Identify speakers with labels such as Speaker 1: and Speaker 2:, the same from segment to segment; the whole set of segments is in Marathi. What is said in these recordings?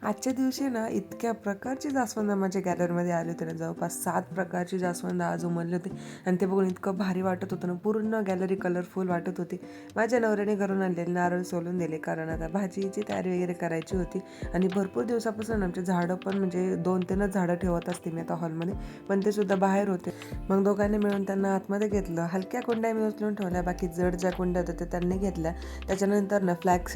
Speaker 1: आजच्या दिवशी ना इतक्या प्रकारची जास्वंद माझ्या गॅलरीमध्ये आली होती ना, जवळपास 7 प्रकारची जास्वंद आज उमलली होती. आणि ते बघून इतकं भारी वाटत होतं ना, पूर्ण गॅलरी कलरफुल वाटत होती. माझ्या नवऱ्याने घरून आणलेले नारळ सोलून दिले, कारण आता भाजीची तयारी वगैरे करायची होती. आणि भरपूर दिवसापासून आमचे झाडं पण म्हणजे 2-3च झाडं ठेवत असते मी आता हॉलमध्ये, पण ते सुद्धा बाहेर होते. मग दोघांनी मिळून त्यांना आतमध्ये घेतलं. हलक्या कुंड्या मी उचलून ठेवल्या, बाकी जड ज्या कुंड्या होत्या त्या त्यांनी घेतल्या. त्याच्यानंतर ना फ्लॅक्स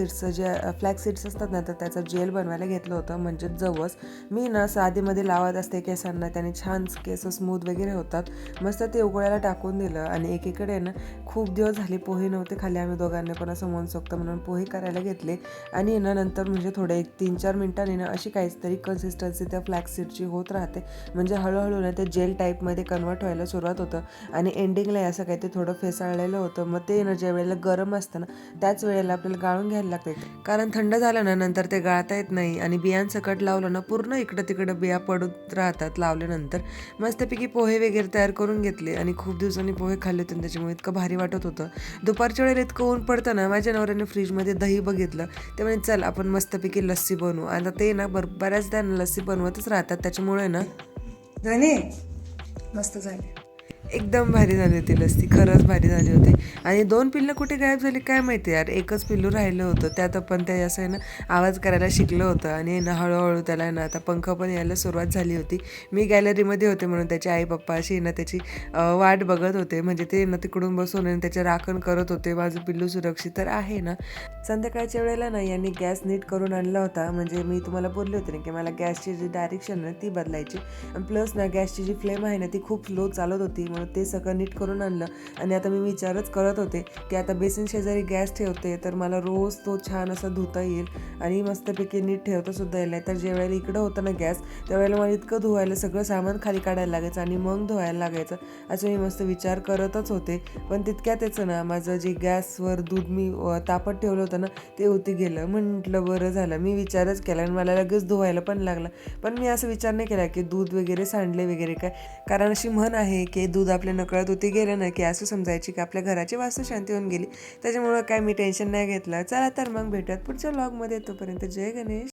Speaker 1: सीड्स असतात ना, तर त्याचं जेल बनवायला घेतलं होतं, म्हणजे जवस. मी ना साधीमध्ये लावत असते केसांना, त्याने छान केस स्मूथ वगैरे होतात. मस्त ते उकळायला टाकून दिलं. आणि एकीकडे ना खूप दिवस झाले पोहे नव्हते खाली आम्ही दोघांनी, पण असं मनसोक्त म्हणून पोहे करायला घेतले. आणि ना नंतर म्हणजे थोडे 1-3-4 मिनिटांनी ना अशी काहीतरी कन्सिस्टन्सी त्या फ्लॅक्स सीडची होत राहते, म्हणजे हळूहळू ना ते जेल टाईपमध्ये कन्वर्ट व्हायला सुरुवात होतं. आणि एंडिंगला असं काही ते थोडं फेसाळलेलं होतं. मग ते ना ज्या वेळेला गरम असतं ना, त्याच वेळेला आपल्याला गाळून घ्यायला लागते, कारण थंड झालं ना नंतर ते गाळता येत नाही. आणि बियांसकट लावलं ना पूर्ण इकडं तिकडं बिया पडत राहतात लावल्यानंतर. मस्तपैकी पोहे वगैरे तयार करून घेतले आणि खूप दिवसांनी पोहे खाल्ले होते, त्याच्यामुळे इतकं भारी वाटत होतं. दुपारच्या वेळेला इतकं ऊन पडतं ना, माझ्या नवऱ्याने फ्रीजमध्ये दही बघितलं, ते म्हणजे चल आपण मस्तपैकी लस्सी बनवू. आता ते ना बऱ्याचदा लस्सी बनवतच राहतात, त्याच्यामुळे ना
Speaker 2: झाले मस्त झाले.
Speaker 1: एकदम भारी झाली होती लस्सी, खरंच भारी झाली होती. आणि 2 पिल्लं कुठे गायब झाली काय माहिती यार. एकच पिल्लू राहिलं होतं, त्यात पण ते असं आहे ना आवाज करायला शिकलं होतं. आणि ना हळूहळू त्याला ना आता पंख पण यायला सुरुवात झाली होती. मी गॅलरीमध्ये होते म्हणून त्याचे आई पप्पा अशी ना त्याची वाट बघत होते, म्हणजे ते ना तिकडून बसून आणि त्याचे राखण करत होते, माझं पिल्लू सुरक्षित तर आहे ना. संध्याकाळच्या वेळेला ना यांनी गॅस नीट करून आणला होता, म्हणजे मी तुम्हाला बोलले होते ना की मला गॅसची जी डायरेक्शन आहे ती बदलायची. आणि प्लस ना गॅसची जी फ्लेम आहे ना ती खूप स्लो चालत होती, म्हणून ते सगळं नीट करून आणलं. आणि आता मी विचारच करत होते की आता बेसिन शेजारी गॅस ठेवते तर मला रोज तो छान असा धुता येईल आणि मस्तपैकी नीट ठेवता सुद्धा येईल. तर ज्या वेळेला इकडं होतं ना गॅस, त्यावेळेला मला इतकं धुवायला सगळं सामान खाली काढायला लागायचं आणि मग धुवायला लागायचं, असं मी मस्त विचार करतच होते. पण तितक्यात त्याचं ना माझं जे गॅसवर दूध मी तापत ठेवलं होतं ना ते होती गेलं. म्हटलं बरं झालं, मी विचारच केला आणि मला लगेच धुवायला पण लागला. पण मी असं विचार नाही केला की दूध वगैरे सांडले वगैरे काय, कारण अशी म्हण आहे की दूध आपल्या नकळत होती गेलं ना की असं समजायची की आपल्या घराची वास्तुशांती होऊन गेली. त्याच्यामुळं काय मी टेन्शन नाही घेतलं. चला तर मग भेटूयात पुढच्या व्लॉगमध्ये. तोपर्यंत जय गणेश.